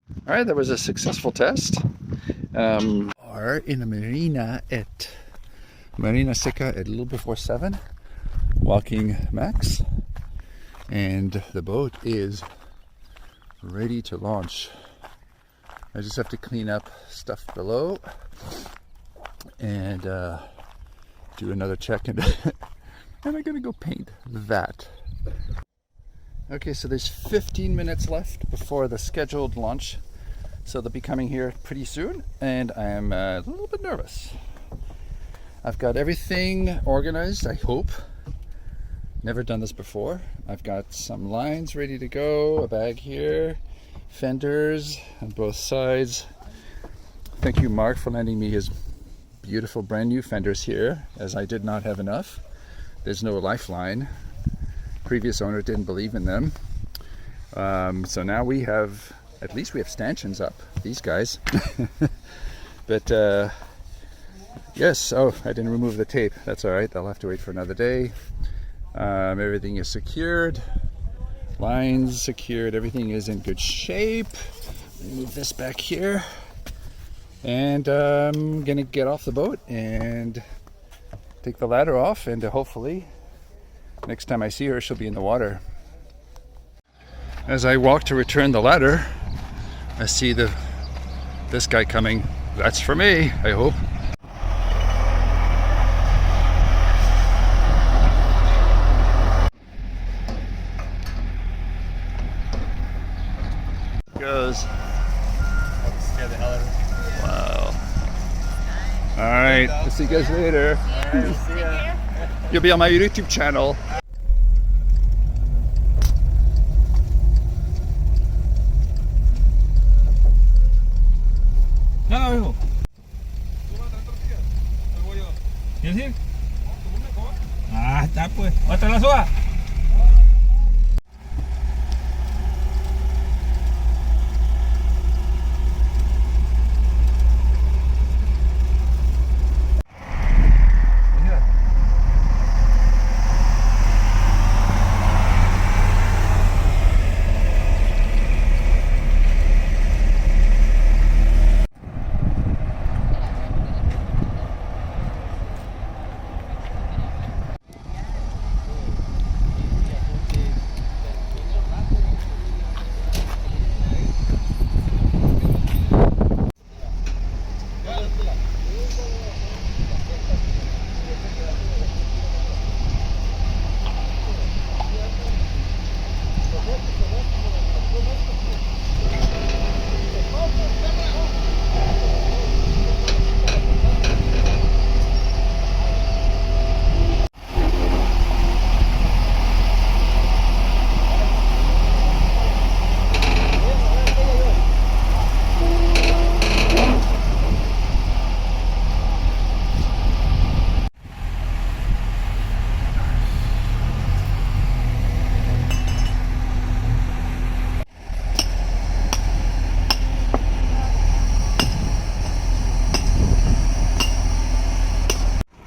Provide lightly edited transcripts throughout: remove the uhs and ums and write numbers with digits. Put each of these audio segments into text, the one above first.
All right, that was a successful test. Are in a marina at Marina Seca at a little before 7, walking max, and the boat is ready to launch. I just have to clean up stuff below and do another check, and I'm gonna go paint that. Okay, so there's 15 minutes left before the scheduled launch, so they'll be coming here pretty soon, and I'm a little bit nervous. I've got everything organized, I hope. Never done this before. I've got some lines ready to go, a bag here, fenders on both sides. Thank you, Mark, for lending me his beautiful brand new fenders here, as I did not have enough. There's no lifeline. Previous owner didn't believe in them. So now we have, at least we have stanchions up, these guys. But yes, oh, I didn't remove the tape. That's all right, I'll have to wait for another day. Everything is secured, lines secured, everything is in good shape. Let me move this back here. And I'm gonna get off the boat and take the ladder off, and hopefully next time I see her, she'll be in the water. As I walk to return the ladder, I see this guy coming. That's for me, I hope. Goes. Wow. All right, I'll see you guys later. See ya. You'll be on my YouTube channel. No, hijo. ¿Quieres ir? Ah, está pues. ¿Otra la suba?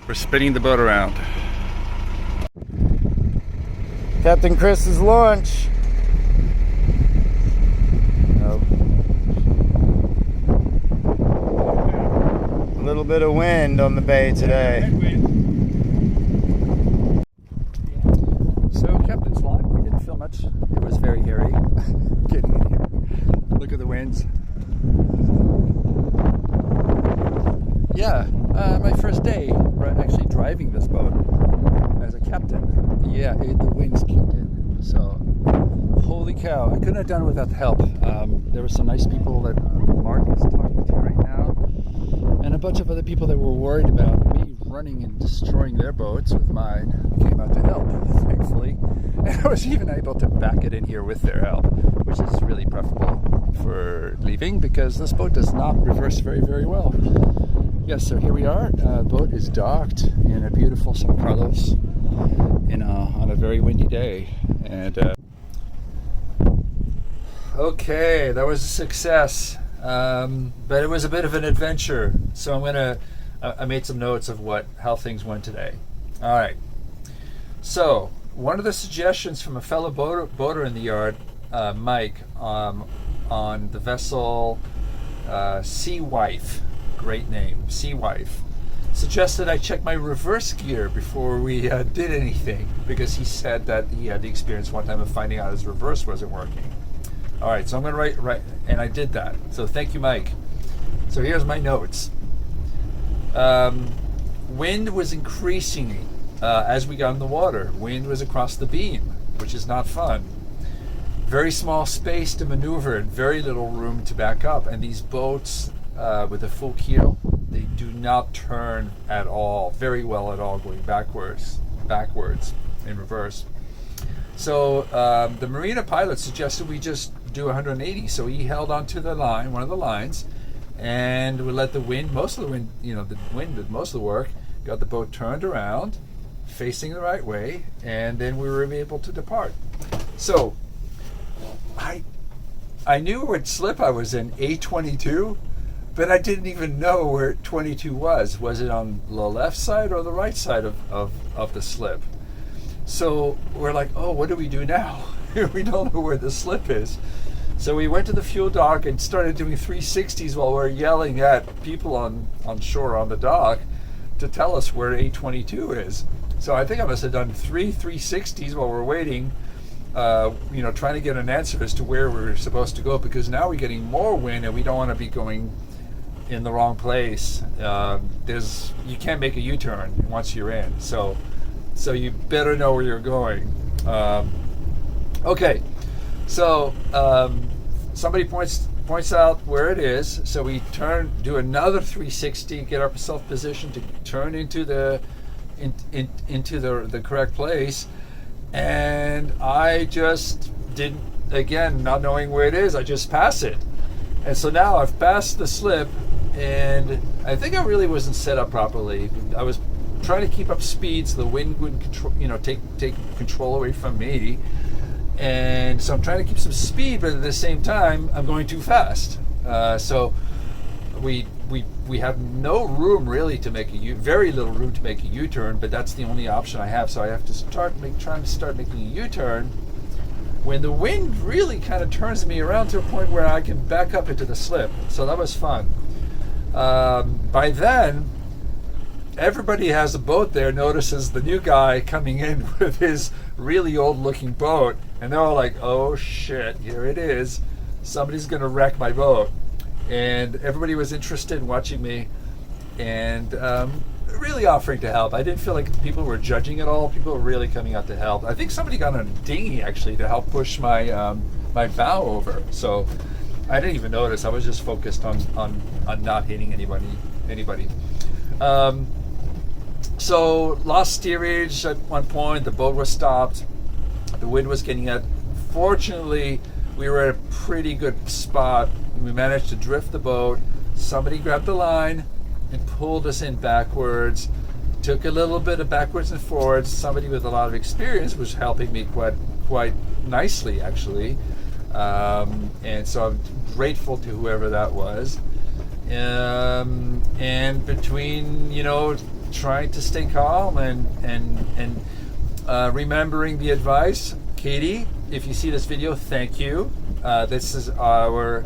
We're spinning the boat around. Captain Chris's launch. A little bit of wind on the bay today. So Captain's log, we didn't feel much. It was very hairy getting in here. Look at the winds. Yeah, my first day actually driving this boat as a captain. Yeah, the winds kicked in. So, holy cow, I couldn't have done it without the help. There were some nice people that Mark is talking to right now, and a bunch of other people that were worried about me running and destroying their boats with mine came out to help, thankfully. And I was even able to back it in here with their help, which is really preferable for leaving because this boat does not reverse very, very well. Yes, so here we are. Boat is docked in a beautiful San Carlos on a very windy day. And okay, that was a success, but it was a bit of an adventure. So I made some notes of how things went today. All right. So one of the suggestions from a fellow boater in the yard, Mike, on the vessel Sea Wife, great name, Sea Wife, suggested I check my reverse gear before we did anything, because he said that he had the experience one time of finding out his reverse wasn't working. All right, so I'm going to write, and I did that. So thank you, Mike. So here's my notes. Wind was increasing as we got in the water. Wind was across the beam, which is not fun. Very small space to maneuver and very little room to back up. And these boats with a full keel, they do not turn at all, very well at all, going backwards in reverse. So the marina pilot suggested we just do 180. So he held onto the line, one of the lines, and we let the wind, most of the wind, the wind did most of the work, got the boat turned around, facing the right way, and then we were able to depart. So I knew what slip I was in, A22, but I didn't even know where 22 was. Was it on the left side or the right side of the slip? So we're like, oh, what do we do now? We don't know where the slip is. So we went to the fuel dock and started doing 360s while we're yelling at people on shore on the dock to tell us where A22 is. So I think I must have done 360s while we're waiting, trying to get an answer as to where we're supposed to go, because now we're getting more wind and we don't want to be going in the wrong place. You can't make a U-turn once you're in, so you better know where you're going. Okay, so somebody points out where it is, so we do another 360, get ourselves positioned to turn into the correct place, and I just didn't, again, not knowing where it is, I just pass it. And so now I've passed the slip, and I think I really wasn't set up properly. I was trying to keep up speed so the wind wouldn't take control away from me. And so I'm trying to keep some speed, but at the same time, I'm going too fast. So we have no room really to make very little room to make a U-turn, but that's the only option I have. So I have to start making a U-turn when the wind really kind of turns me around to a point where I can back up into the slip. So that was fun. By then, everybody has a boat there notices the new guy coming in with his really old-looking boat, and they're all like, oh shit, here it is. Somebody's going to wreck my boat. And everybody was interested in watching me and really offering to help. I didn't feel like people were judging at all. People were really coming out to help. I think somebody got on a dinghy, actually, to help push my my bow over. So I didn't even notice. I was just focused on not hitting anybody. So lost steerage at one point. The boat was stopped. The wind was getting at. Fortunately, we were at a pretty good spot. We managed to drift the boat. Somebody grabbed the line and pulled us in backwards. Took a little bit of backwards and forwards. Somebody with a lot of experience was helping me quite nicely, actually. And so I'm grateful to whoever that was. And between, trying to stay calm and remembering the advice, Katie, if you see this video, thank you. This is our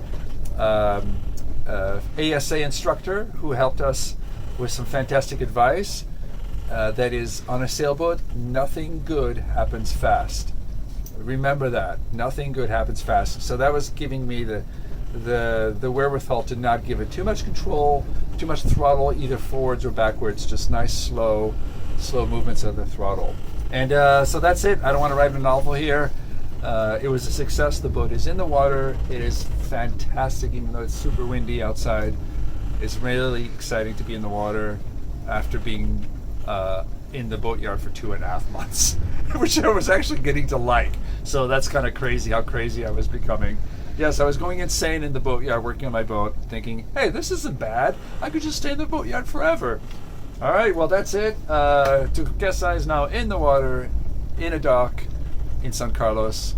ASA instructor who helped us with some fantastic advice. That is, on a sailboat, nothing good happens fast. Remember that. Nothing good happens fast. So that was giving me the wherewithal to not give it too much control, too much throttle, either forwards or backwards, just nice, slow movements of the throttle. And so that's it. I don't want to write a novel here. It was a success. The boat is in the water. It is fantastic, even though it's super windy outside. It's really exciting to be in the water after being in the boatyard for 2.5 months, which I was actually getting to like. So that's kind of crazy how crazy I was becoming. Yes, I was going insane in the boatyard working on my boat, thinking, hey, this isn't bad. I could just stay in the boatyard forever. All right, well, that's it. Turquesa is now in the water, in a dock in San Carlos.